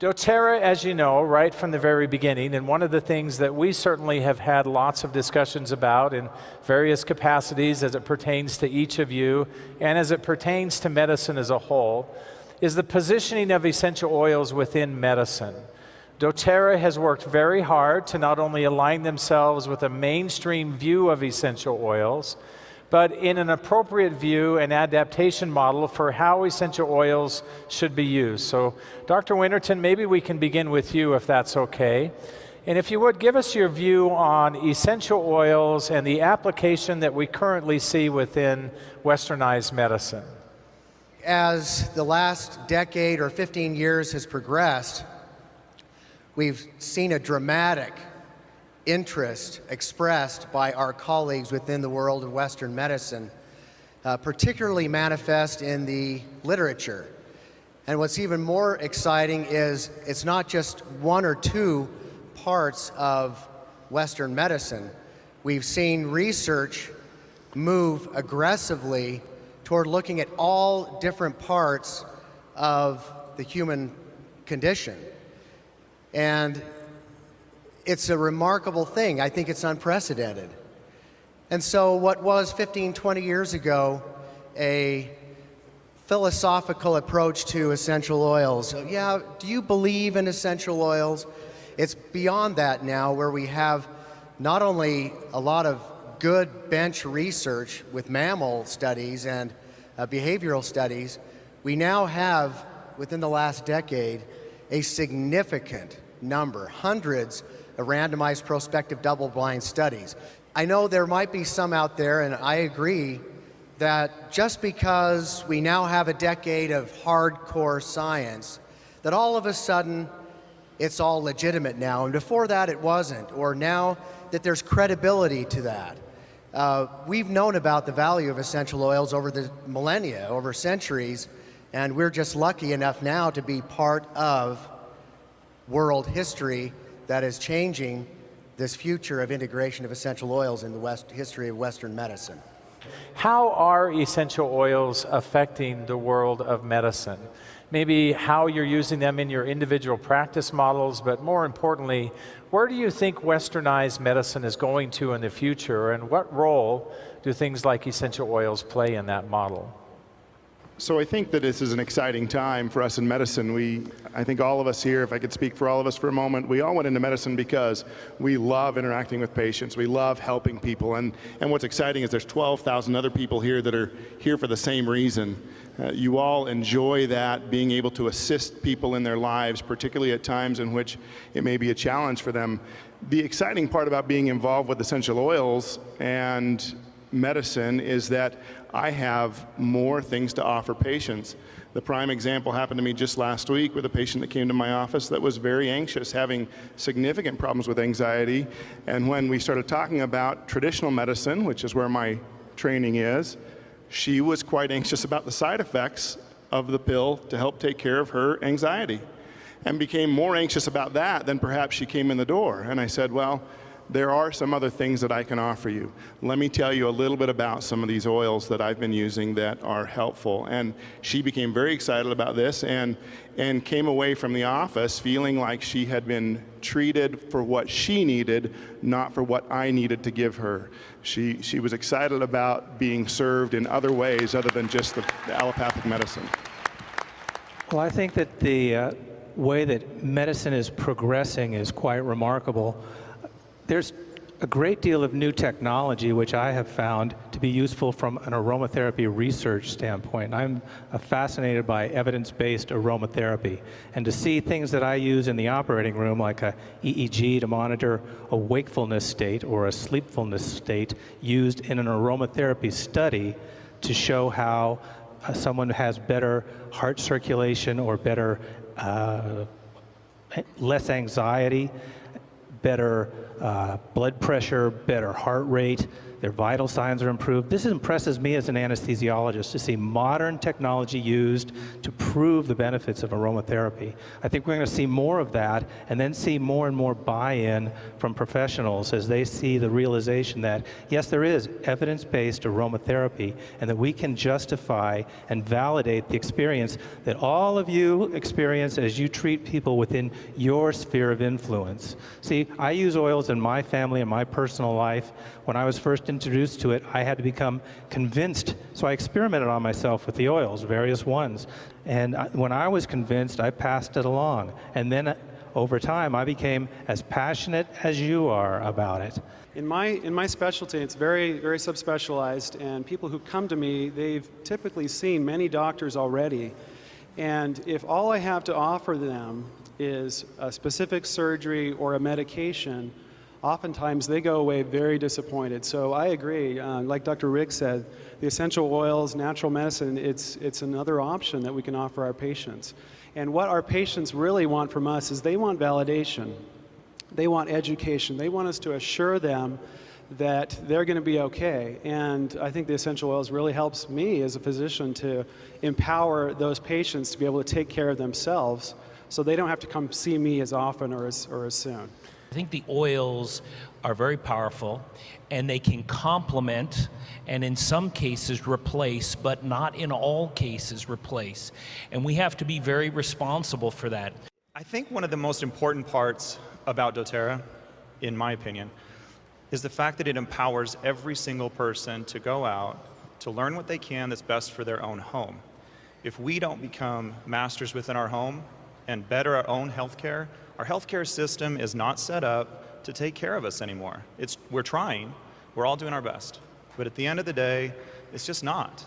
doTERRA, as you know, right from the very beginning, and one of the things that we certainly have had lots of discussions about in various capacities as it pertains to each of you and as it pertains to medicine as a whole, is the positioning of essential oils within medicine. doTERRA has worked very hard to not only align themselves with a mainstream view of essential oils, but in an appropriate view and adaptation model for how essential oils should be used. So, Dr. Winterton, maybe we can begin with you if that's okay. And if you would, give us your view on essential oils and the application that we currently see within westernized medicine. As the last decade or 15 years has progressed, we've seen a dramatic interest expressed by our colleagues within the world of Western medicine, particularly manifest in the literature. And what's even more exciting is it's not just one or two parts of Western medicine. We've seen research move aggressively toward looking at all different parts of the human condition. And it's a remarkable thing. I think it's unprecedented. And so what was 15, 20 years ago a philosophical approach to essential oils, yeah, do you believe in essential oils? It's beyond that now, where we have not only a lot of good bench research with mammal studies and behavioral studies, we now have, within the last decade, a significant number, hundreds of randomized prospective double-blind studies. I know there might be some out there, and I agree, that just because we now have a decade of hardcore science, that all of a sudden it's all legitimate now, and before that it wasn't, or now that there's credibility to that. We've known about the value of essential oils over the millennia, over centuries, and we're just lucky enough now to be part of world history that is changing this future of integration of essential oils in the history of Western medicine. How are essential oils affecting the world of medicine? Maybe how you're using them in your individual practice models, but more importantly, where do you think westernized medicine is going to in the future, and what role do things like essential oils play in that model? So I think that this is an exciting time for us in medicine. I think all of us here, if I could speak for all of us for a moment, we all went into medicine because we love interacting with patients. We love helping people. And what's exciting is there's 12,000 other people here that are here for the same reason. You all enjoy that, being able to assist people in their lives, particularly at times in which it may be a challenge for them. The exciting part about being involved with essential oils and medicine is that I have more things to offer patients. The prime example happened to me just last week with a patient that came to my office that was very anxious, having significant problems with anxiety. And when we started talking about traditional medicine, which is where my training is, she was quite anxious about the side effects of the pill to help take care of her anxiety, and became more anxious about that than perhaps she came in the door. And I said, well, there are some other things that I can offer you. Let me tell you a little bit about some of these oils that I've been using that are helpful. And she became very excited about this and came away from the office feeling like she had been treated for what she needed, not for what I needed to give her. She was excited about being served in other ways other than just the allopathic medicine. Well, I think that the way that medicine is progressing is quite remarkable. There's a great deal of new technology which I have found to be useful from an aromatherapy research standpoint. I'm fascinated by evidence-based aromatherapy, and to see things that I use in the operating room, like a EEG to monitor a wakefulness state or a sleepfulness state, used in an aromatherapy study to show how someone has better heart circulation or better less anxiety, better blood pressure, better heart rate, their vital signs are improved. This impresses me as an anesthesiologist to see modern technology used to prove the benefits of aromatherapy. I think we're going to see more of that, and then see more and more buy-in from professionals as they see the realization that, yes, there is evidence-based aromatherapy, and that we can justify and validate the experience that all of you experience as you treat people within your sphere of influence. See, I use oils in my family and my personal life. When I was first introduced to it, I had to become convinced, so I experimented on myself with the oils, various ones. And when I was convinced, I passed it along. And then over time, I became as passionate as you are about it. In my specialty, it's very, very subspecialized, and people who come to me, they've typically seen many doctors already. And if all I have to offer them is a specific surgery or a medication, oftentimes they go away very disappointed. So I agree, like Dr. Rick said, the essential oils, natural medicine, it's another option that we can offer our patients. And what our patients really want from us is they want validation. They want education. They want us to assure them that they're going to be okay. And I think the essential oils really helps me as a physician to empower those patients to be able to take care of themselves so they don't have to come see me as often or as soon. I think the oils are very powerful, and they can complement and in some cases replace, but not in all cases replace. And we have to be very responsible for that. I think one of the most important parts about doTERRA, in my opinion, is the fact that it empowers every single person to go out, to learn what they can that's best for their own home. If we don't become masters within our home and better our own healthcare, our healthcare system is not set up to take care of us anymore. We're trying, we're all doing our best, but at the end of the day, it's just not.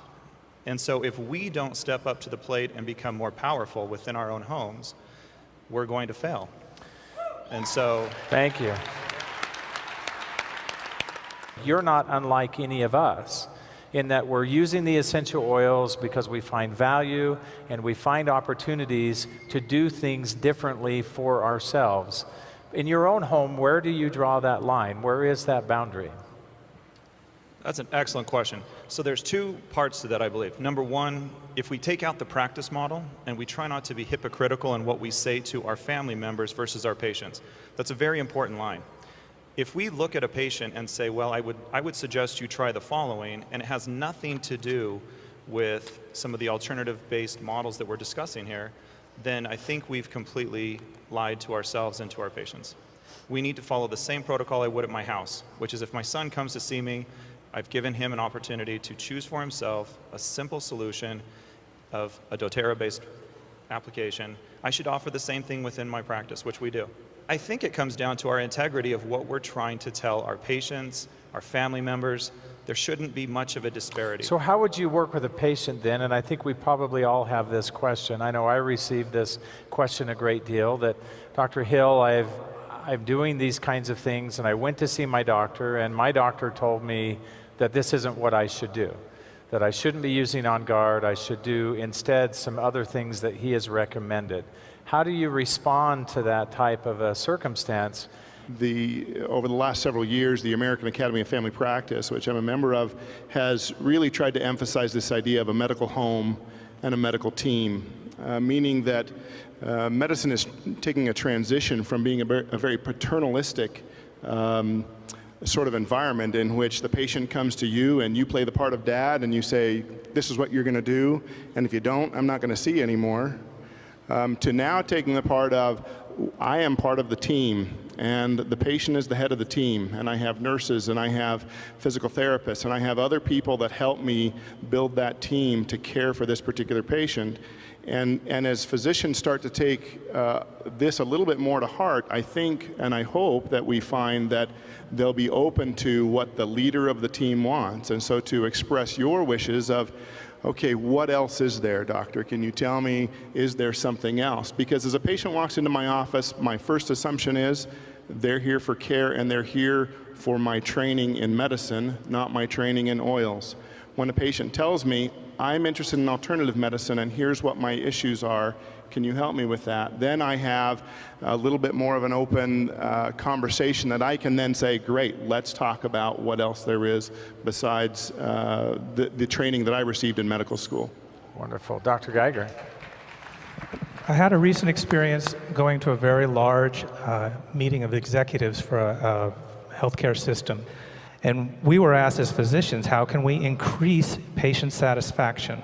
And so if we don't step up to the plate and become more powerful within our own homes, we're going to fail. And so... Thank you. You're not unlike any of us in that we're using the essential oils because we find value and we find opportunities to do things differently for ourselves. In your own home, where do you draw that line? Where is that boundary? That's an excellent question. So there's two parts to that, I believe. Number one, if we take out the practice model and we try not to be hypocritical in what we say to our family members versus our patients, that's a very important line. If we look at a patient and say, well, I would suggest you try the following, and it has nothing to do with some of the alternative-based models that we're discussing here, then I think we've completely lied to ourselves and to our patients. We need to follow the same protocol I would at my house, which is if my son comes to see me, I've given him an opportunity to choose for himself a simple solution of a doTERRA-based application. I should offer the same thing within my practice, which we do. I think it comes down to our integrity of what we're trying to tell our patients, our family members. There shouldn't be much of a disparity. So how would you work with a patient then? And I think we probably all have this question. I know I received this question a great deal, that Dr. Hill, I'm doing these kinds of things, and I went to see my doctor, and my doctor told me that this isn't what I should do, that I shouldn't be using On Guard. I should do instead some other things that he has recommended. How do you respond to that type of a circumstance? Over the last several years, the American Academy of Family Practice, which I'm a member of, has really tried to emphasize this idea of a medical home and a medical team, meaning that medicine is taking a transition from being a very paternalistic sort of environment in which the patient comes to you and you play the part of dad and you say, this is what you're going to do, and if you don't, I'm not going to see you anymore. To now taking the part of, I am part of the team, and the patient is the head of the team, and I have nurses, and I have physical therapists, and I have other people that help me build that team to care for this particular patient. And as physicians start to take this a little bit more to heart, I think and I hope that we find that they'll be open to what the leader of the team wants. And so to express your wishes of, okay, what else is there, doctor? Can you tell me, is there something else? Because as a patient walks into my office, my first assumption is they're here for care and they're here for my training in medicine, not my training in oils. When a patient tells me, I'm interested in alternative medicine and here's what my issues are, Can you help me with that? Then I have a little bit more of an open conversation that I can then say, great, let's talk about what else there is besides the training that I received in medical school. Wonderful. Dr. Geiger. I had a recent experience going to a very large meeting of executives for a healthcare system. And we were asked as physicians, how can we increase patient satisfaction?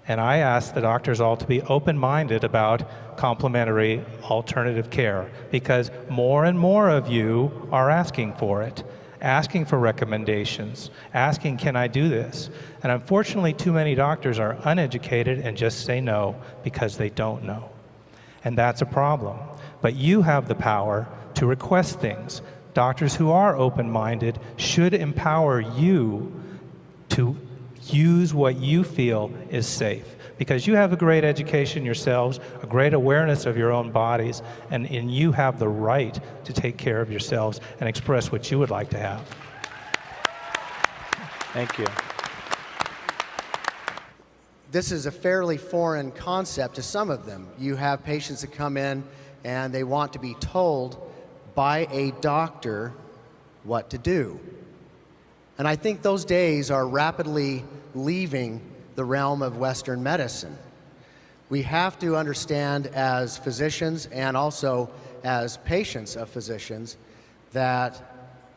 And I asked the doctors all to be open-minded about complementary alternative care, because more and more of you are asking for it, asking for recommendations, asking, can I do this? And unfortunately, too many doctors are uneducated and just say no because they don't know. And that's a problem. But you have the power to request things. Doctors who are open-minded should empower you to use what you feel is safe, because you have a great education yourselves, a great awareness of your own bodies, and you have the right to take care of yourselves and express what you would like to have. Thank you. This is a fairly foreign concept to some of them. You have patients that come in and they want to be told by a doctor what to do. And I think those days are rapidly leaving the realm of Western medicine. We have to understand as physicians and also as patients of physicians that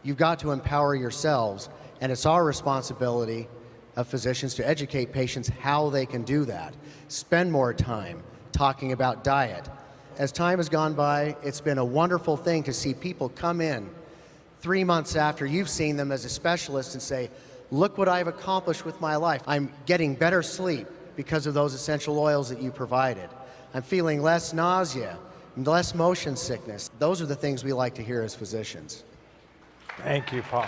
you've got to empower yourselves, and it's our responsibility of physicians to educate patients how they can do that. Spend more time talking about diet. As time has gone by, it's been a wonderful thing to see people come in 3 months after you've seen them as a specialist and say, look what I've accomplished with my life. I'm getting better sleep because of those essential oils that you provided. I'm feeling less nausea, less motion sickness. Those are the things we like to hear as physicians. Thank you, Paul.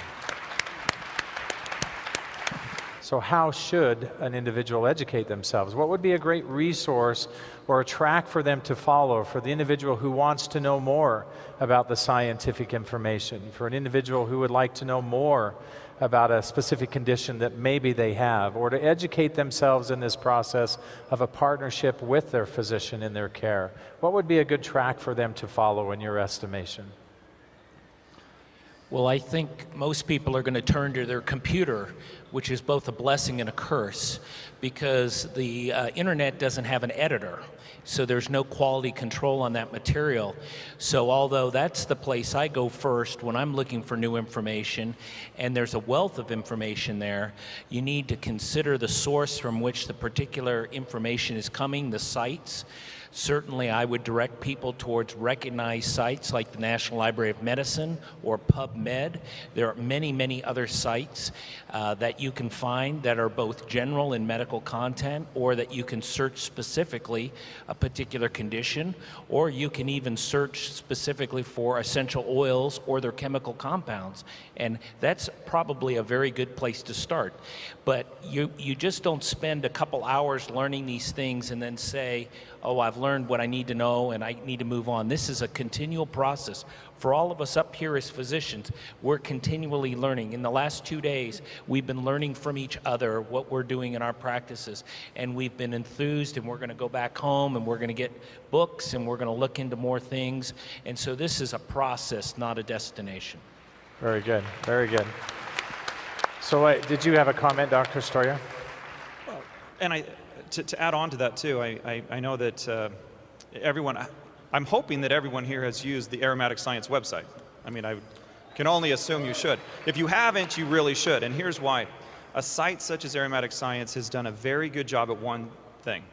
So how should an individual educate themselves? What would be a great resource or a track for them to follow for the individual who wants to know more about the scientific information, for an individual who would like to know more about a specific condition that maybe they have, or to educate themselves in this process of a partnership with their physician in their care? What would be a good track for them to follow in your estimation? Well, I think most people are going to turn to their computer, which is both a blessing and a curse, because the internet doesn't have an editor, so there's no quality control on that material. So although that's the place I go first when I'm looking for new information, and there's a wealth of information there, you need to consider the source from which the particular information is coming, the sites. Certainly, I would direct people towards recognized sites like the National Library of Medicine or PubMed. There are many, many other sites that you can find that are both general in medical content, or that you can search specifically a particular condition, or you can even search specifically for essential oils or their chemical compounds. And that's probably a very good place to start. But you just don't spend a couple hours learning these things and then say, oh, I've learned what I need to know and I need to move on. This is a continual process. For all of us up here as physicians, we're continually learning. In the last 2 days, we've been learning from each other what we're doing in our practices, and we've been enthused, and we're going to go back home and we're going to get books and we're going to look into more things. And so this is a process, not a destination. Very good, very good. So did you have a comment, Dr. Stoyer? And to add on to that too, I know that I'm hoping that everyone here has used the Aromatic Science website. I mean, I can only assume you should. If you haven't, you really should, and here's why. A site such as Aromatic Science has done a very good job at one thing.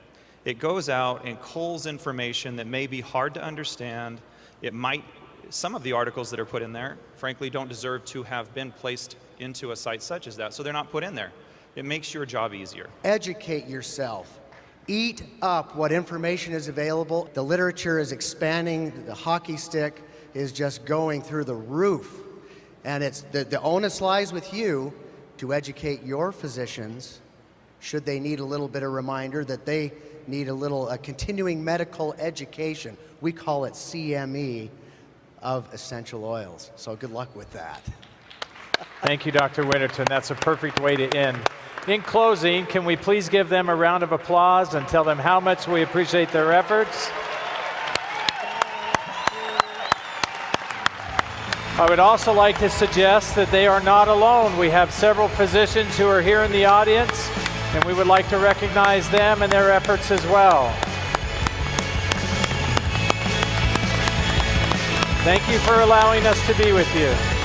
It goes out and culls information that may be hard to understand. Some of the articles that are put in there, frankly, don't deserve to have been placed into a site such as that, so they're not put in there. It makes your job easier. Educate yourself. Eat up what information is available. The literature is expanding. The hockey stick is just going through the roof. And it's the onus lies with you to educate your physicians, should they need a little bit of reminder that they need a continuing medical education. We call it CME of essential oils. So good luck with that. Thank you, Dr. Winterton. That's a perfect way to end. In closing, can we please give them a round of applause and tell them how much we appreciate their efforts? I would also like to suggest that they are not alone. We have several physicians who are here in the audience, and we would like to recognize them and their efforts as well. Thank you for allowing us to be with you.